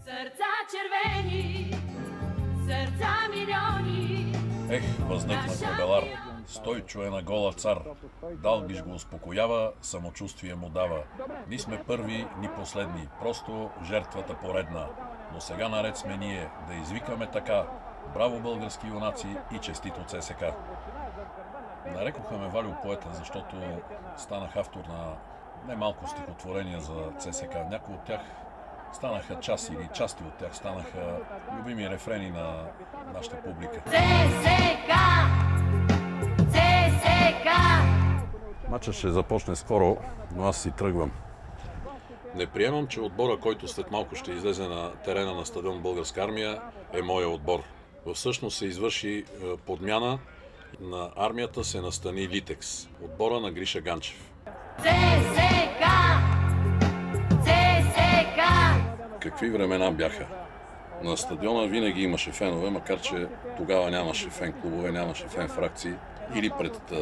Сърца червени, сърца милиони. Въздъхна Кобелар. Стойчо е на гола цар. Далгиш го успокоява, самочувствие му дава. Ни сме първи, ни последни. Просто жертвата поредна. Но сега наред сме ние да извикаме така. Браво, български юнаци и честито ЦСК. Нарекоха ме Валю поета, защото станах автор на немалко стихотворения за ЦСК. Някои от тях станаха части или части от тях станаха любими рефрени на нашата публика. ЦСК! ЦСК! Мачът ще започне скоро, но аз си тръгвам. Не приемам, че отбора, който след малко ще излезе на терена на стадион Българска армия, е моя отбор. Всъщност се извърши подмяна. На армията се настани Литекс, отбора на Гриша Ганчев. ЦСК! ЦСК! Какви времена бяха? На стадиона винаги имаше фенове, макар че тогава нямаше фен-клубове, нямаше фен-фракции. Или пред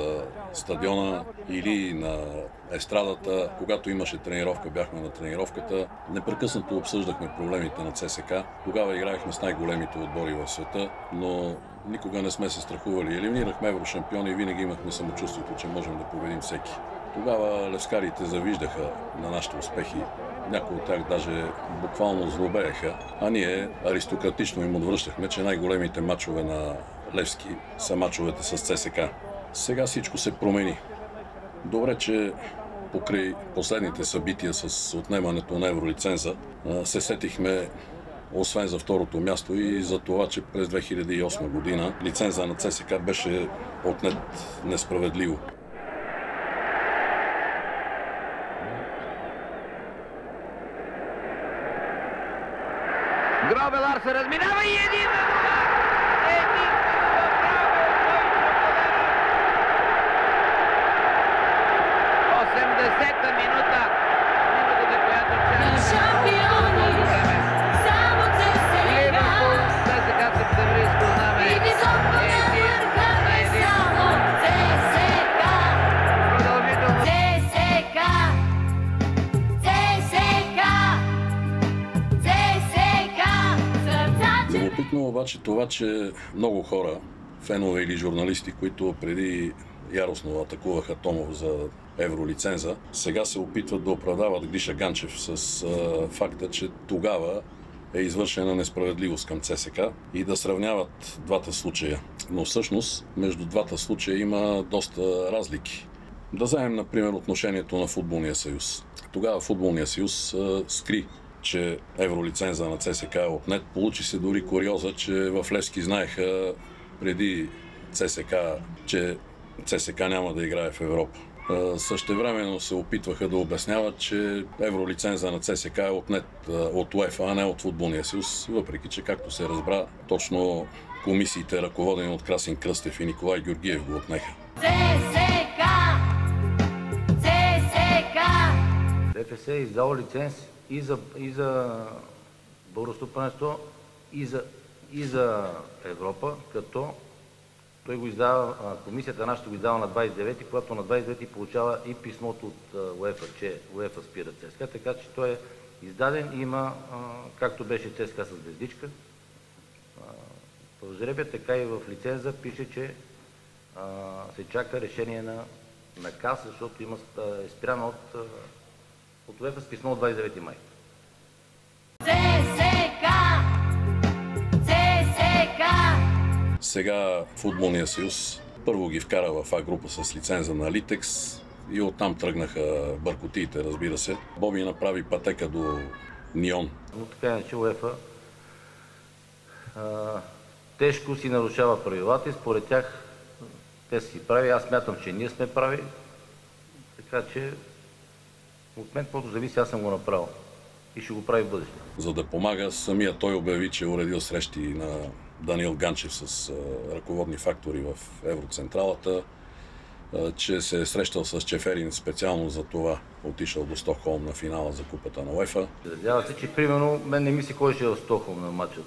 стадиона, или на естрадата. Когато имаше тренировка, бяхме на тренировката. Непрекъснато обсъждахме проблемите на ЦСК. Тогава играехме с най-големите отбори в света, но никога не сме се страхували. Елиминирахме еврошампиони и винаги имахме самочувствието, че можем да победим всеки. Тогава левскарите завиждаха на нашите успехи. Някои от тях даже буквално злобееха, а ние аристократично им отвръщахме, че най-големите мачове на Левски са мачовете с ЦСК. Сега всичко се промени. Добре, че покрай последните събития с отнемането на евролиценза се сетихме, освен за второто място, и за това, че през 2008 година лиценза на ЦСК беше отнет несправедливо. Гробелар се разминава и един! Любопитно обаче това, че много хора, фенове или журналисти, които преди яростно атакуваха Томов за евролиценза, сега се опитват да оправдават Гриша Ганчев с факта, че тогава е извършена несправедливост към ЦСК и да сравняват двата случая. Но всъщност между двата случая има доста разлики. Да вземем, например, отношението на Футболния съюз. Тогава Футболния съюз скри, че евролиценза на ЦСК е отнет. Получи се дори куриоза, че в Левски знаеха преди ЦСК, че ЦСК няма да играе в Европа. Същевременно се опитваха да обясняват, че евролиценза на ЦСК е отнет от УЕФА, а не от Футболния съюз, въпреки че, както се разбра, точно комисиите, ръководени от Красин Кръстев и Николай Георгиев, го отнеха. ЦСК! ЦСК! ФС е издал лиценз и за българското първенство, и за Европа, като той го издава, комисията нашата го издава на 29-ти, когато на 29-ти получава и писмото от УЕФА, че УЕФА спира ЦСКА, така че той е издаден и има, както беше ЦСКА с звездичка, в жребия, така и в лиценза пише, че се чака решение на КАС, защото е спряна от УЕФА с писмо от 29 май. ЦСКА! ЦСКА! Сега Футболния съюз първо ги вкара в А група с лиценза на Литекс и оттам тръгнаха бъркотиите, разбира се. Боби направи пътека до Нион. Но така иначе УЕФА тежко си нарушава правилата и според тях те си прави. Аз смятам, че ние сме прави, така че от мен каквото зависи, аз съм го направил и ще го прави в бъдеще. За да помага, самия той обяви, че е уредил срещи на Даниил Ганчев с ръководни фактори в Евроцентралата, че се е срещал с Чеферин специално за това, отишъл до Стокхолм на финала за купата на УЕФА. Надява се, че примерно мен не мисли кой ще е в Стокхолм на матча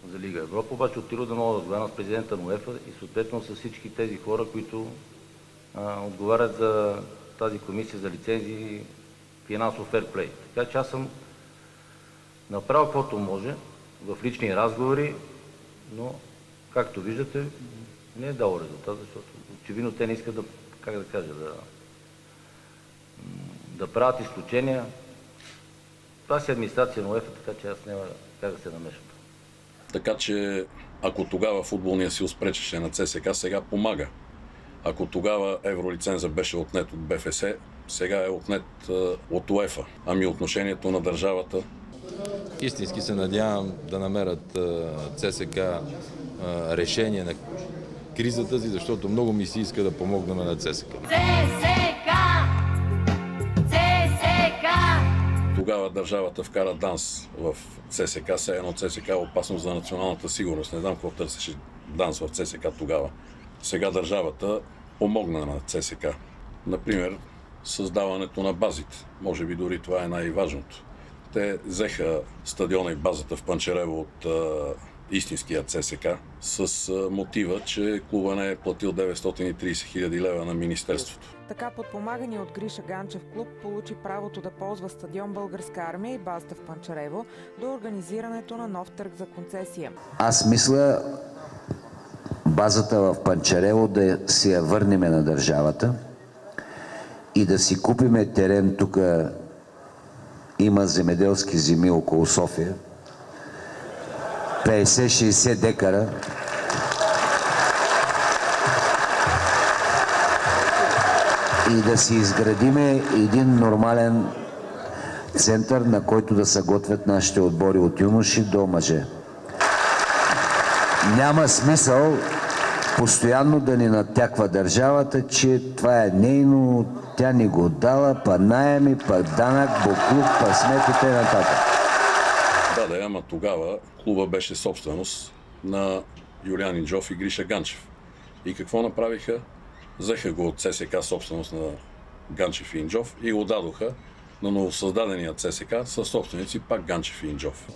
за Лига Европа, обаче отидох да мога да разговарям с президента на УЕФА и съответно с всички тези хора, които отговарят за тази комисия за лицензии и финансов ферплей. Така че аз съм направил каквото може в лични разговори, но, както виждате, не е дало резултат, защото очевидно те не искат да, как да кажа, да правят изключения. Това си администрация на УЕФА, така че аз няма как да се намешам. Така че, ако тогава футболния съюз пречеше на ЦСКА, сега помага. Ако тогава евролиценза беше отнет от БФС, сега е отнет от УЕФА. Ами отношението на държавата? Истински се надявам да намерят ЦСКА решение на кризата си, защото много ми се иска да помогнем на ЦСКА. Тогава държавата вкара ДАНС в ЦСКА, все едно ЦСКА е опасност за националната сигурност. Не знам какво търсеше ДАНС в ЦСКА тогава. Сега държавата помогна на ЦСКА. Например, създаването на базите. Може би дори това е най-важното. Те взеха стадиона и базата в Панчарево от истинския ЦСКА с мотива, че клуба не е платил 930 хиляди лева на Министерството. Така подпомагани от Гриша Ганчев клуб получи правото да ползва стадион Българска армия и базата в Панчарево до организирането на нов търг за концесия. Аз мисля базата в Панчарево да си я върнеме на държавата и да си купиме терен. Тук има земеделски земи около София, 50-60 декара. И да си изградиме един нормален център, на който да се готвят нашите отбори от юноши до мъже. Няма смисъл постоянно да ни натяква държавата, че това е нейно, тя ни го дала, па наеми, па данък, буклук, па сметите нататък. Да, ама тогава клуба беше собственост на Юлиан Инджов и Гриша Ганчев. И какво направиха? Взеха го от ЦСКА собственост на Ганчев и Инджов и го дадоха на новосъздадения ЦСКА със собственици пак Ганчев и Инджов.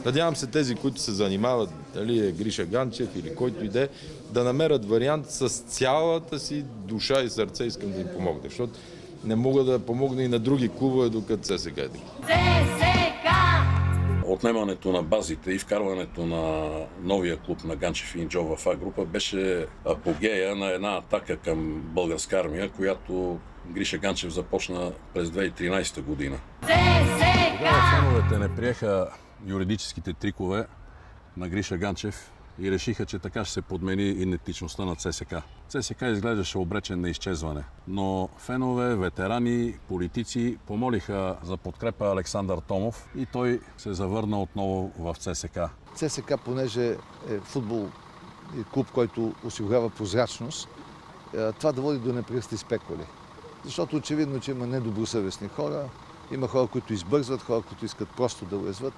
Надявам се тези, които се занимават, дали е Гриша Ганчев или който иде, да намерят вариант с цялата си душа и сърце, искам да им помогна, защото не мога да помогна и на други клубове, докато ЦСКА е така. Отнемането на базите и вкарването на новия клуб на Ганчев и Инджов в А-група беше апогея на една атака към Българска армия, която Гриша Ганчев започна през 2013 година. Тогава феновете не приеха юридическите трикове на Гриша Ганчев и решиха, че така ще се подмени идентичността на ЦСКА. ЦСКА изглеждаше обречен на изчезване, но фенове, ветерани, политици помолиха за подкрепа Александър Томов и той се завърна отново в ЦСКА. ЦСКА, понеже е футбол и клуб, който осигурява прозрачност, това да води до непрекъснати спекули. Защото очевидно, че има недобросъвестни хора, има хора, които избързват, хора, които искат просто да уязват.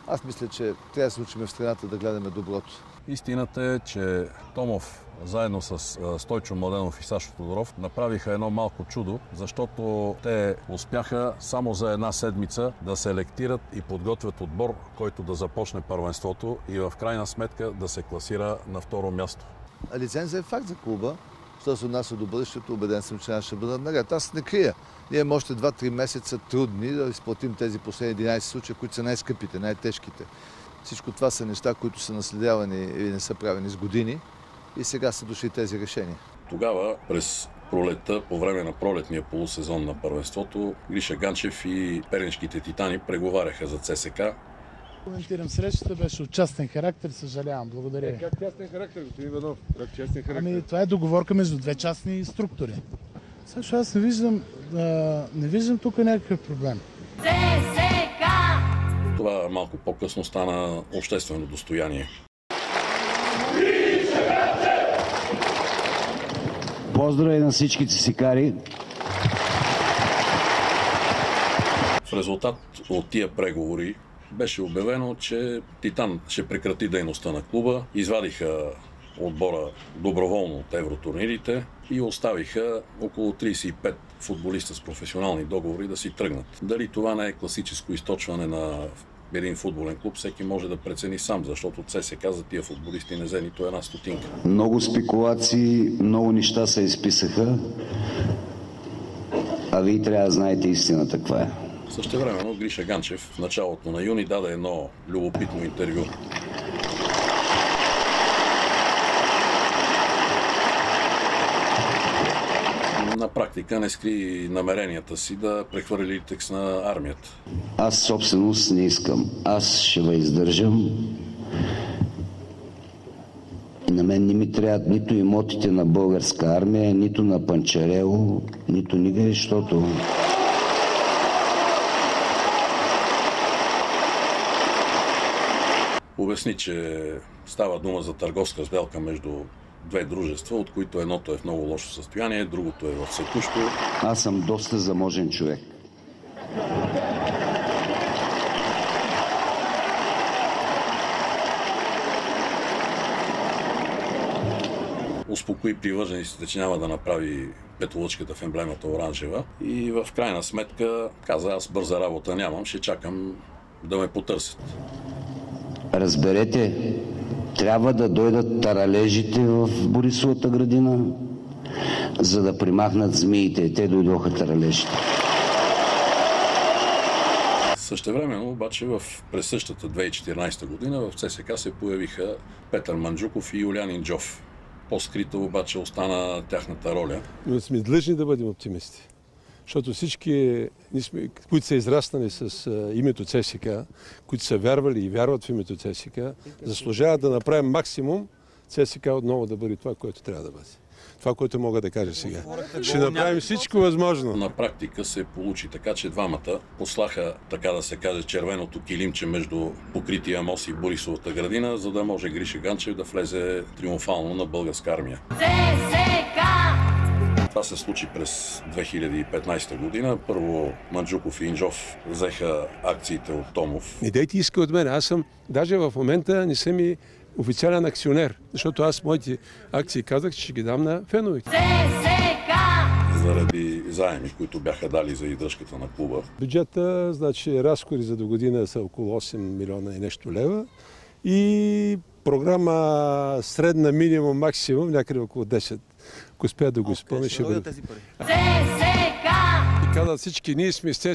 Аз мисля, че трябва да се учим в страната да гледаме доброто. Истината е, че Томов заедно с Стойчо Младенов и Сашо Тодоров направиха едно малко чудо, защото те успяха само за една седмица да селектират и подготвят отбор, който да започне първенството и в крайна сметка да се класира на второ място. Лицензия е факт за клуба. Що се отнася до бъдещето, убеден съм, че ще бъдат наред. Аз не крия. Ние имаме още 2-3 месеца трудни да изплатим тези последни 11 случая, които са най-скъпите, най-тежките. Всичко това са неща, които са наследявани и не са правени с години и сега са дошли тези решения. Тогава, през пролетта, по време на пролетния полусезон на първенството, Гриша Ганчев и пернишките титани преговаряха за ЦСКА. Коментирам срещата, беше от частен характер, съжалявам. Благодаря. Как частен характер, господин Иванов? Как частен характер? Ами, това е договорка между две частни структури. Също аз не виждам тук някакъв проблем. Това малко по-късно стана обществено достояние. Поздрави на всички цесикари. В резултат от тия преговори беше обявено, че Титан ще прекрати дейността на клуба. Извадиха отбора доброволно от евротурнирите и оставиха около 35 футболиста с професионални договори да си тръгнат. Дали това не е класическо източване на един футболен клуб, всеки може да прецени сам, защото ЦСКА за тия футболисти не взе нито една стотинка. Много спекулации, много неща се изписаха, а вие трябва да знаете истината каква е. Същевременно Гриша Ганчев в началото на юни даде едно любопитно интервю. На практика не скри намеренията си да прехвърли текст на армията. Аз собственост не искам. Аз ще въздържам. На мен не ми трябват нито имотите на Българска армия, нито на Панчарево, нито никъде, защото... Обясни, че става дума за търговска сделка между две дружества, от които едното е в много лошо състояние, другото е в секущо. Аз съм доста заможен човек. Успокои привържениците, че няма да направи петолъчката в емблемата оранжева и в крайна сметка каза: аз бърза работа нямам, ще чакам да ме потърсят. Разберете, трябва да дойдат таралежите в Борисовата градина, за да примахнат змиите. Те дойдоха таралежите. Същевременно обаче през същата 2014 година в ЦСКА се появиха Петър Манджуков и Юлиан Инджов. По-скрита обаче остана тяхната роля. Но сме длъжни да бъдем оптимисти. Защото всички, които са израснали с името ЦСКА, които са вярвали и вярват в името ЦСКА, заслужават да направим максимум ЦСКА отново да бъде това, което трябва да бъде. Това, което мога да кажа сега. Ще направим всичко възможно. На практика се получи така, че двамата послаха, така да се каже, червеното килимче между покрития мост и Борисовата градина, за да може Гриша Ганчев да влезе триумфално на Българска армия. Това се случи през 2015 година. Първо Манджуков и Инджов взеха акциите от Томов. Не дайте иска от мен. Аз съм, даже в момента не съм и официален акционер, защото аз моите акции казах, че ще ги дам на феновете. Заради заеми, които бяха дали за издръжката на клуба. Бюджета, значи разходи за до година са около 8 милиона и нещо лева и програма средна, минимум, максимум, някъде около 10. Ако успея да го изпълня, ще бъде. И казват всички, ние сме с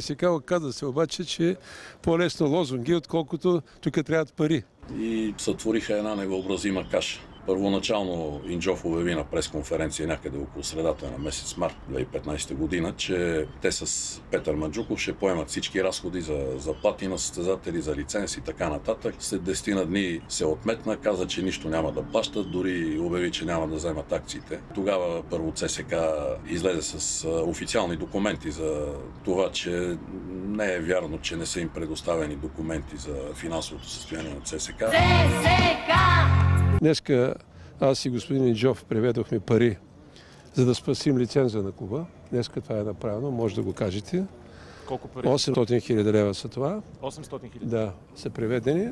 ЦСКА, оказва се обаче, че по-лесно лозунги, отколкото тук трябват пари. И сътвориха една невъобразима каша. Първоначално Инджов обяви на пресконференция някъде около средата на месец март 2015 година, че те с Петър Манджуков ще поемат всички разходи за заплати на състезатели, за лиценз и така нататък. След 10 на дни се отметна, каза, че нищо няма да плащат, дори обяви, че няма да вземат акциите. Тогава първо ЦСКА излезе с официални документи за това, че не е вярно, че не са им предоставени документи за финансовото състояние на ЦСКА. Днеска аз и господин Инджов преведохме пари, за да спасим лиценза на клуба. Днеска това е направено, може да го кажете. Колко пари? 800 хиляди лева са това. 800 хиляди? Да, са преведени.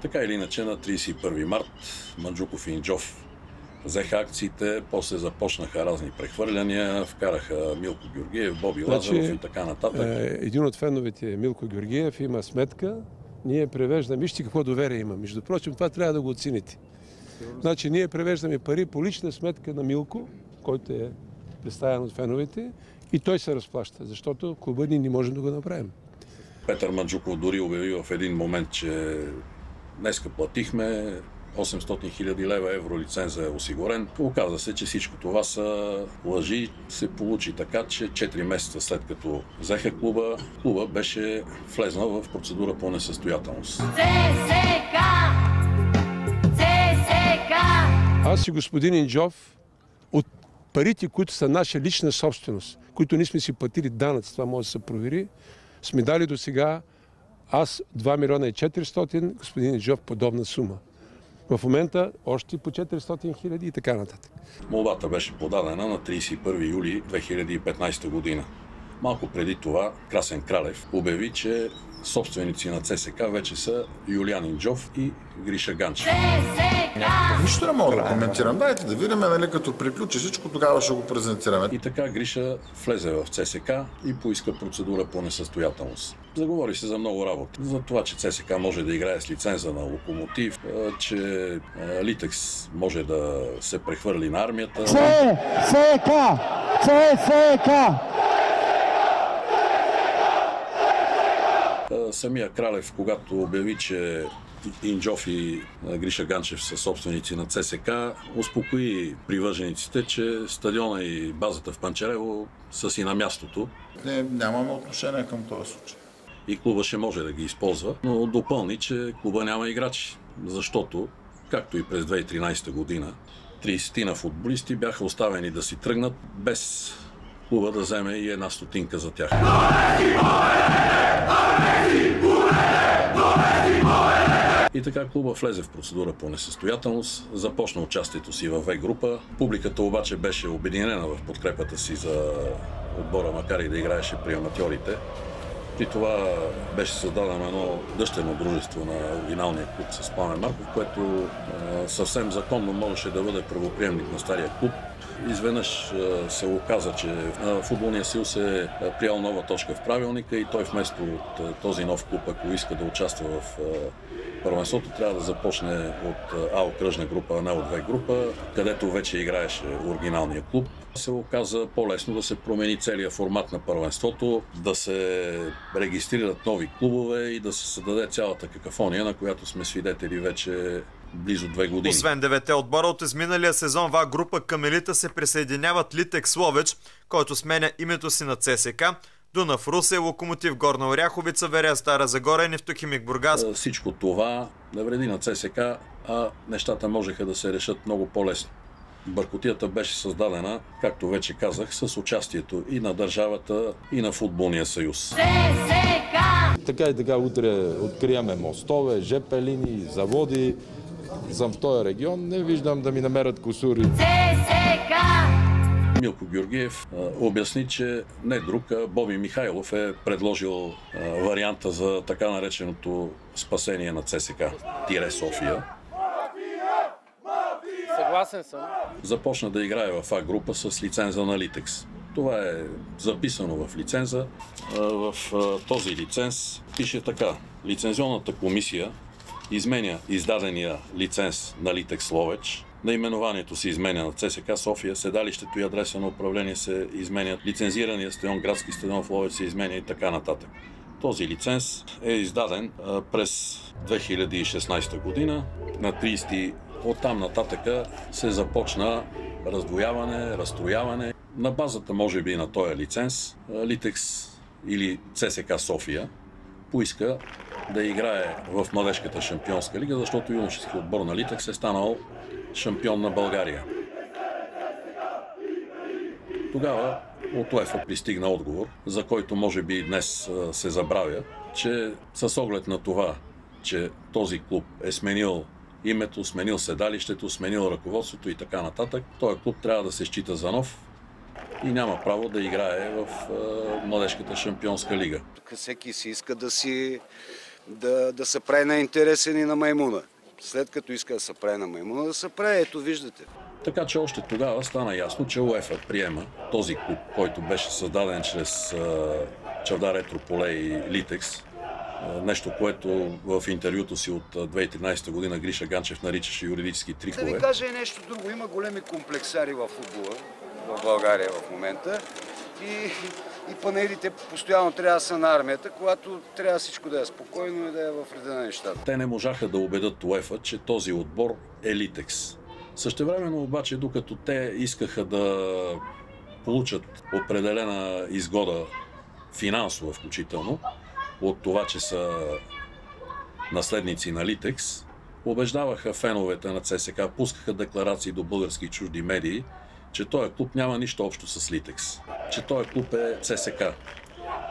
Така или иначе на 31 март Манджуков и Инджов взеха акциите, после започнаха разни прехвърляния, вкараха Милко Георгиев, Боби Лазаров и така нататък. Един от феновете, Милко Георгиев, има сметка. Ние превеждаме, вижте какво доверие има. Между прочим, това трябва да го оцените. Значи, ние превеждаме пари по лична сметка на Милко, който е представен от феновете, и той се разплаща, защото клуба ни не можем да го направим. Петър Манджуков дори обяви в един момент, че днеска платихме 800 хиляди лева, евро лиценза е осигурен. Оказа се, че всичко това са лъжи. Се получи така, че 4 месеца след като взеха клуба беше влезнал в процедура по несъстоятелност. Аз и господин Инджов от парите, които са наша лична собственост, които ние сме си платили данъци, това може да се провери, сме дали до сега аз 2 милиона и 400, господин Инджов подобна сума. В момента още по 400 хиляди и така нататък. Молбата беше подадена на 31 юли 2015 година. Малко преди това Красен Кралев обяви, че собственици на ЦСКА вече са Юлиан Инджов и Гриша Ганчев. Нищо не мога да коментирам. Дайте да видим, нали, като приключи всичко, тогава ще го презентираме. И така Гриша влезе в ЦСКА и поиска процедура по несъстоятелност. Заговори се за много работа. За това, че ЦСКА може да играе с лиценза на Локомотив, че Литекс може да се прехвърли на армията. ЦСКА! Самия Кралев, когато обяви, че Инджов и Гриша Ганчев са собственици на ЦСК, успокои привържениците, че стадиона и базата в Панчарево са си на мястото. Не, нямаме отношение към този случай. И клуба ще може да ги използва, но допълни, че клуба няма играчи, защото, както и през 2013 година, 30 футболисти бяха оставени да си тръгнат без клуба да вземе и една стотинка за тях. И така клуба влезе в процедура по несъстоятелност, започна участието си във В група. Публиката обаче беше обединена в подкрепата си за отбора, макар и да играеше при аматьорите. При това беше създадено едно дъщерно дружество на оригиналния клуб с Пламен Марков, което съвсем законно можеше да бъде правоприемник на стария клуб. Изведнъж се оказа, че Футболния съюз е приял нова точка в правилника и той вместо от този нов клуб, ако иска да участва в първенството, трябва да започне от А окръжна група, а не от В група, където вече играеше оригиналния клуб. Се оказа по-лесно да се промени целият формат на първенството, да се регистрират нови клубове и да се създаде цялата какафония, на която сме свидетели вече близо 2 години. Освен 9 отбора от изминалия сезон в А група, към елита се присъединяват Литекс Ловеч, който сменя името си на ЦСК, Дунав Русе, Локомотив Горна Оряховица, Верия Стара Загора и Нефтохимик Бургас. Всичко това не вреди на ЦСК, а нещата можеха да се решат много по-лесно. Бъркотията беше създадена, както вече казах, с участието и на държавата, и на Футболния съюз. Така и така утре откриваме мостове, ЖП линии, заводи. Съм в този регион, не виждам да ми намерят кусури. Милко Георгиев обясни, че не друг, а Боби Михайлов е предложил варианта за така нареченото спасение на ЦСК София. Съгласен съм. Започна да играе в А група с лиценза на Литекс. Това е записано в лиценза. В този лиценз пише така: лицензионната комисия изменя издадения лиценз на Литекс Ловеч. Наименованието се изменя на ЦСК София, седалището и адреса на управление се изменят, лицензирания стадион, градски стадион в Ловеч се изменя и така нататък. Този лиценз е издаден през 2016 година. На 30 оттам нататъка се започна раздвояване, разстрояване. На базата, може би, на този лиценз, Литекс или ЦСК София поиска да играе в младежката шампионска лига, защото юношески отбор на Литекс е станал шампион на България. Тогава от УЕФА пристигна отговор, за който може би днес се забравя, че с оглед на това, че този клуб е сменил името, сменил седалището, сменил ръководството и така нататък, този клуб трябва да се счита за нов и няма право да играе в младежката шампионска лига. Тук всеки си иска да се прави на интересен и на маймуна. След като иска да се прави на маймуна, да се прави, ето виждате. Така че още тогава стана ясно, че УЕФА приема този клуб, който беше създаден чрез Чавдар Етрополе и Литекс. Нещо, което в интервюто си от 2013 година Гриша Ганчев наричаше юридически трикове. Да ви кажа и нещо друго. Има големи комплексари в футбола в България в момента и панелите постоянно трябва да са на армията, когато трябва всичко да е спокойно и да е в реда на нещата. Те не можаха да убедят УЕФА, че този отбор е Литекс. Същевременно обаче, докато те искаха да получат определена изгода, финансова включително, от това, че са наследници на Литекс, убеждаваха феновете на ЦСК, пускаха декларации до български и чужди медии, че този клуб няма нищо общо с Литекс, че този клуб е ЦСК.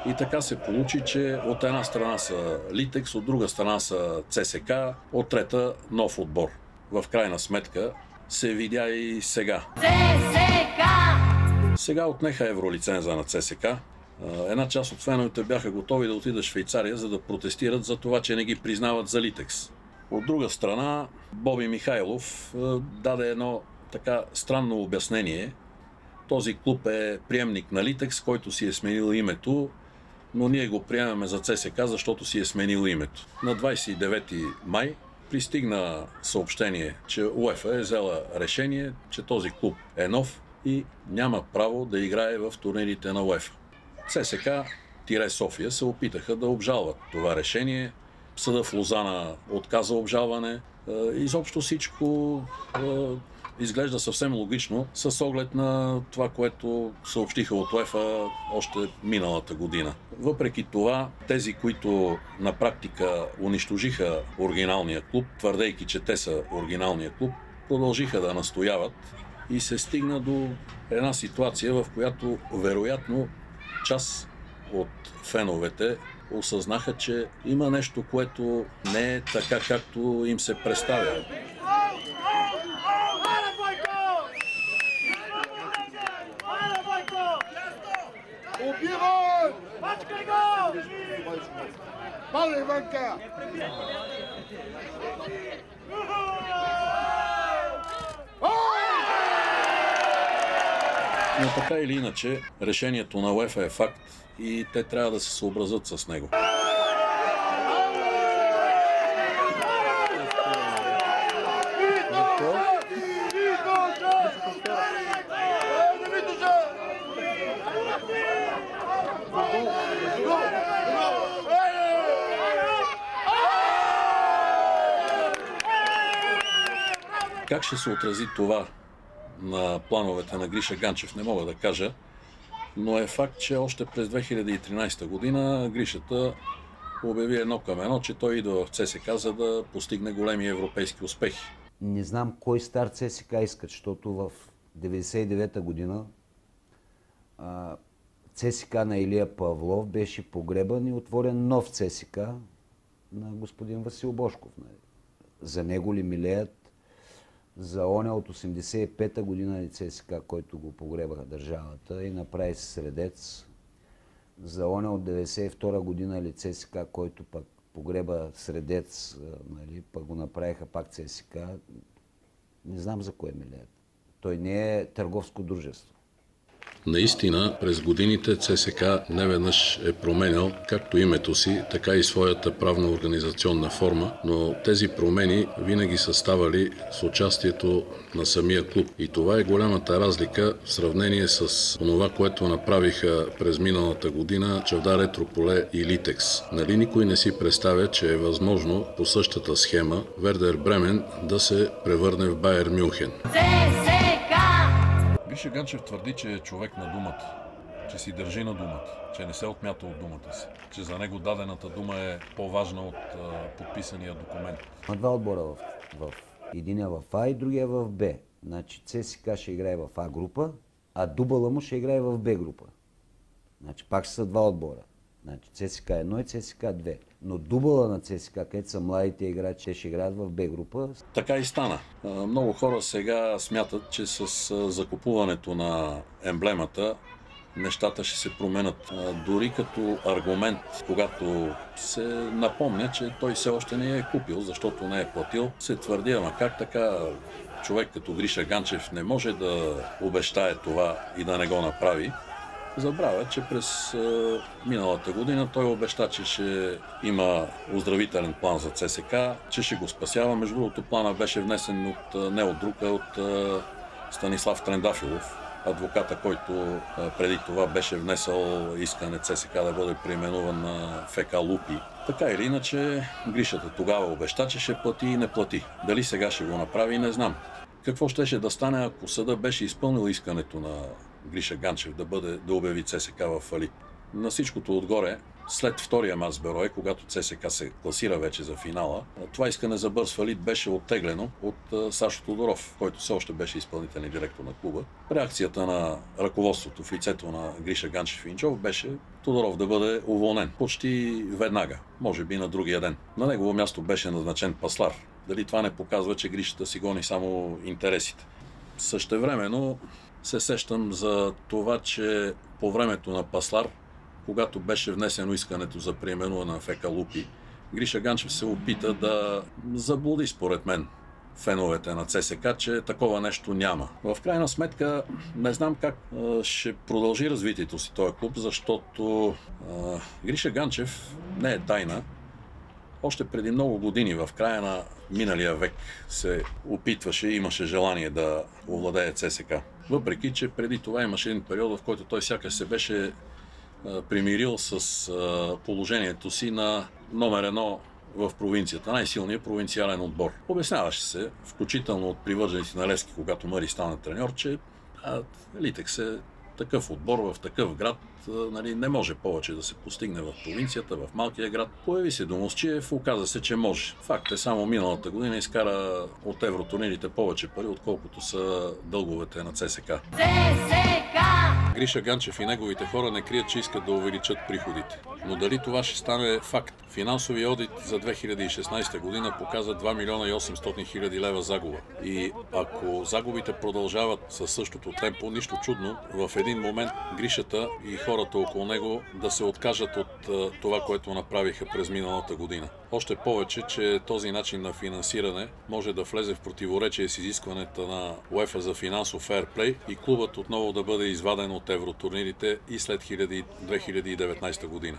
И така се получи, че от една страна са Литекс, от друга страна са ЦСК, от трета нов отбор. В крайна сметка се видя и сега. Сега отнеха евролиценза на ЦСК. Една част от феновете бяха готови да отидат в Швейцария, за да протестират за това, че не ги признават за Литекс. От друга страна, Боби Михайлов даде едно така странно обяснение. Този клуб е приемник на Литекс, който си е сменил името, но ние го приемаме за ЦСК, защото си е сменил името. На 29 май пристигна съобщение, че УЕФА е взела решение, че този клуб е нов и няма право да играе в турнирите на УЕФА. ЦСК София се опитаха да обжалват това решение. Съда в Лозана отказа обжалване. Изобщо всичко изглежда съвсем логично с оглед на това, което съобщиха от УЕФА още миналата година. Въпреки това, тези, които на практика унищожиха оригиналния клуб, твърдейки, че те са оригиналния клуб, продължиха да настояват и се стигна до една ситуация, в която вероятно част от феновете осъзнаха, че има нещо, което не е така, както им се представя. Но така или иначе, решението на УЕФА е факт и те трябва да се съобразят с него. Как ще се отрази това на плановете на Гриша Ганчев, не мога да кажа, но е факт, че още през 2013 година Гришата обяви 1:1, че той идва в ЦСКА, за да постигне големи европейски успехи. Не знам кой стар ЦСКА искат, защото в 1999 година ЦСКА на Илия Павлов беше погребан и отворен нов ЦСКА на господин Васил Божков. За него ли милеят? За оня от 85-та година ли ЦСКА, който го погребаха държавата и направи Средец. За оня от 92-та година ли ЦСКА, който пък погреба Средец, нали, пък го направиха пак ЦСКА. Не знам за кое милеят. Той не е търговско дружество. Наистина, през годините ЦСКА неведнъж е променял както името си, така и своята правна организационна форма, но тези промени винаги са ставали с участието на самия клуб. И това е голямата разлика в сравнение с това, което направиха през миналата година Чавдар Етрополе и Литекс. Нали никой не си представя, че е възможно по същата схема Вердер Бремен да се превърне в Байер Мюнхен. Гриша Ганчев твърди, че е човек на думата, че си държи на думата, че не се отмята от думата си, че за него дадената дума е по-важна от подписания документ. Има два отбора в единия в А и другия в Б. Значи ЦСКА ще играе в А група, а дубъла му ще играе в Б група. Значи пак са два отбора. Значи ЦСКА 1 и ЦСКА 2. Но дубъла на ЦСКА, където са младите играчи, те ще играят в Б група. Така и стана. Много хора сега смятат, че с закупуването на емблемата нещата ще се променят. Дори като аргумент, когато се напомня, че той все още не е купил, защото не е платил, се твърди, ама как така човек като Гриша Ганчев не може да обещае това и да не го направи. Забравя, че през миналата година той обеща, че ще има оздравителен план за ЦСКА, че ще го спасява. Между другото, плана беше внесен не от друг, а от Станислав Трендафилов, адвоката, който преди това беше внесъл искане ЦСКА да бъде преименуван на ФК Лупи. Така или иначе, Гришата тогава обеща, че ще плати и не плати. Дали сега ще го направи, не знам. Какво щеше да стане, ако съда беше изпълнил искането на Гриша Ганчев да обяви ЦСКА в фалит? На всичкото отгоре, след втория мач с Берое, когато ЦСКА се класира вече за финала, това искане за бърз фалит беше оттеглено от Сашо Тодоров, който все още беше изпълнителен директор на клуба. Реакцията на ръководството в лицето на Гриша Ганчев и Инджов беше Тодоров да бъде уволнен почти веднага, може би на другия ден. На негово място беше назначен Паслар. Дали това не показва, че Гришата си гони само интересите? Същевременно се сещам за това, че по времето на Паслар, когато беше внесено искането за преименуване на ФК Лупи, Гриша Ганчев се опита да заблуди, според мен, феновете на ЦСКА, че такова нещо няма. В крайна сметка не знам как ще продължи развитието си този клуб, защото Гриша Ганчев не е тайна. Още преди много години, в края на миналия век, се опитваше и имаше желание да овладее ЦСКА. Въпреки че преди това имаше един период, в който той сякаш се беше примирил с положението си на номер 1 в провинцията, най-силният провинциален отбор. Обясняваше се, включително от привърженици на Левски, когато Мари стана треньор, че Литекс е такъв отбор в такъв град, не може повече да се постигне в провинцията, в малкия град. Появи се Домусчиев, оказа се, че може. Факт е, само миналата година изкара от евротурнирите повече пари, отколкото са дълговете на ЦСКА. Гриша Ганчев и неговите хора не крият, че искат да увеличат приходите. Но дали това ще стане факт? Финансовия одит за 2016 година показа 2 милиона и 800 хиляди лева загуба. И ако загубите продължават със същото темпо, нищо чудно, в един момент Гришата и хората около него да се откажат от това, което направиха през миналата година. Още повече, че този начин на финансиране може да влезе в противоречие с изискването на УЕФА за финансов фейрплей и клубът отново да бъде изваден от евротурнирите и след 2019 година.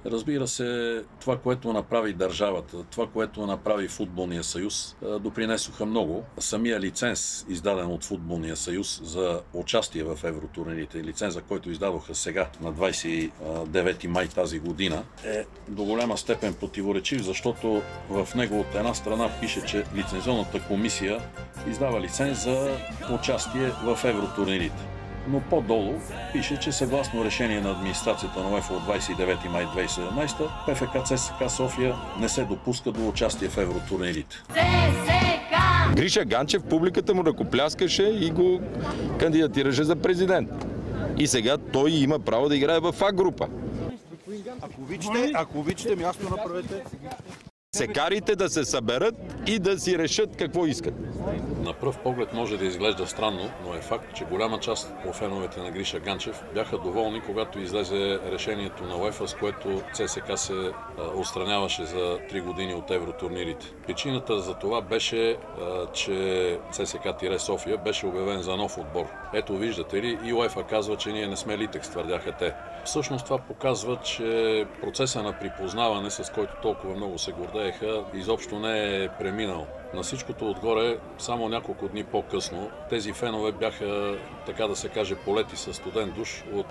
Разбира се, това, което направи държавата, това, което направи Футболния съюз, допринесоха много. Самия лиценз, издаден от Футболния съюз за участие в евротурнирите, лиценза, който издадоха сега на 29 май тази година, е до голяма степен противоречив, защото в него от една страна пише, че лицензионната комисия издава лиценз за участие в евротурнирите. Но по-долу пише, че съгласно решение на администрацията на УЕФА от 29 май 2017, ПФК ЦСКА София не се допуска до участие в евротурнирите. Гриша Ганчев, публиката му ръкопляскаше и го кандидатираше за президент. И сега той има право да играе в А група. Ако обичате, място направете. Секарите да се съберат и да си решат какво искат. На пръв поглед може да изглежда странно, но е факт, че голяма част от феновете на Гриша Ганчев бяха доволни, когато излезе решението на УЕФА, с което ЦСКА се отстраняваше за 3 години от евротурнирите. Причината за това беше, че ЦСКА-София беше обявен за нов отбор. Ето виждате ли, и УЕФА казва, че ние не сме Литекс, твърдяха те. Всъщност това показва, че процеса на припознаване, с който толкова много се гордееха, изобщо не е преминал. На всичкото отгоре, само няколко дни по-късно, тези фенове бяха, така да се каже, полети със студен душ от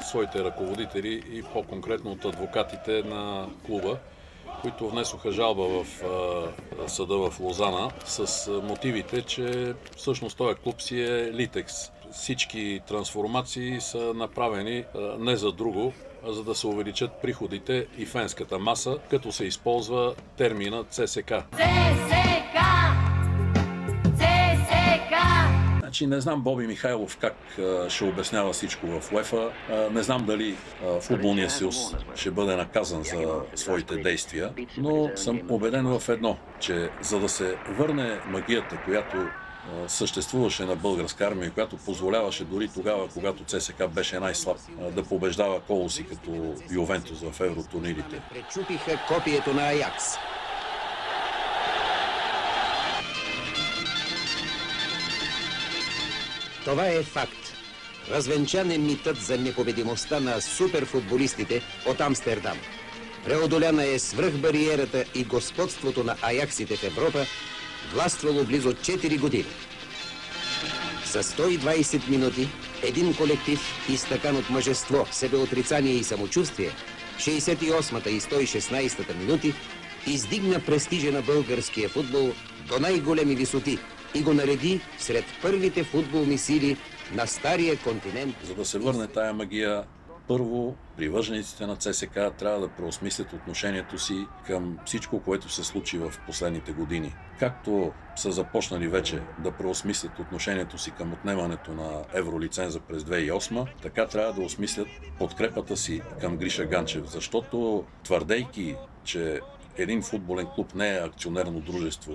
своите ръководители и по-конкретно от адвокатите на клуба, които внесоха жалба в съда в Лозана с мотивите, че всъщност този клуб си е Литекс. Всички трансформации са направени не за друго, а за да се увеличат приходите и фенската маса, като се използва термина ЦСКА. Значи не знам Боби Михайлов как ще обяснява всичко в УЕФА. Не знам дали Футболния съюз ще бъде наказан за своите действия, но съм убеден в едно, че за да се върне магията, която съществуваше на българска армия, която позволяваше дори тогава, когато ЦСКА беше най-слаб, да побеждава колоси като Ювентус в евротурнирите. Пречупиха копието на Аякс. Това е факт. Развенчан е митът за непобедимостта на суперфутболистите от Амстердам. Преодоляна е свръхбариерата и господството на Аяксите в Европа, властвало близо 4 години. За 120 минути един колектив, изтъкан от мъжество, себеотрицание и самочувствие, 68-та и 116-та минути, издигна престижа на българския футбол до най-големи висоти и го нареди сред първите футболни сили на стария континент. За да се върне тая магия, първо, привържениците на ЦСКА трябва да преосмислят отношението си към всичко, което се случи в последните години. Както са започнали вече да преосмислят отношението си към отнемането на евролиценза през 2008, така трябва да осмислят подкрепата си към Гриша Ганчев, защото твърдейки, че един футболен клуб не е акционерно дружество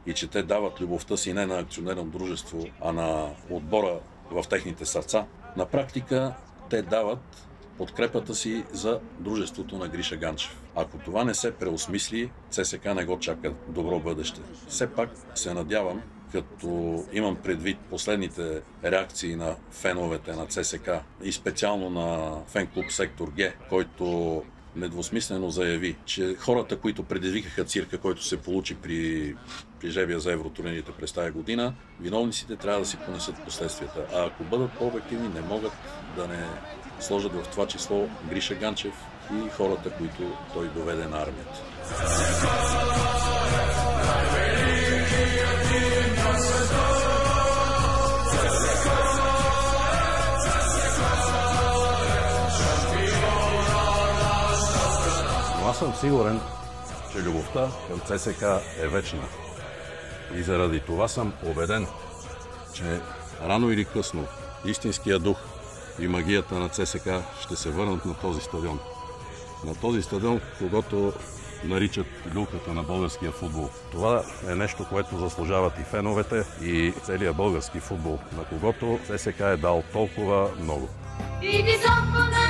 и че те дават любовта си не на акционерно дружество, а на отбора в техните сърца, на практика те дават подкрепата си за дружеството на Гриша Ганчев. Ако това не се преосмисли, ЦСКА не го чака добро бъдеще. Все пак се надявам, като имам предвид последните реакции на феновете на ЦСКА и специално на фен-клуб Сектор Г, който недвусмислено заяви, че хората, които предизвикаха цирка, който се получи при жребия за евротурнирите през тази година, виновниците трябва да си понесат последствията. А ако бъдат по-обективни, не могат да не сложат в това число Гриша Ганчев и хората, които той доведе на армията. Но аз съм сигурен, че любовта към ЦСК е вечна. И заради това съм убеден, че рано или късно истинския дух и магията на ЦСК ще се върнат на този стадион. На този стадион, когато наричат люлката на българския футбол. Това е нещо, което заслужават и феновете, и целият български футбол, на когото ЦСК е дал толкова много. И високо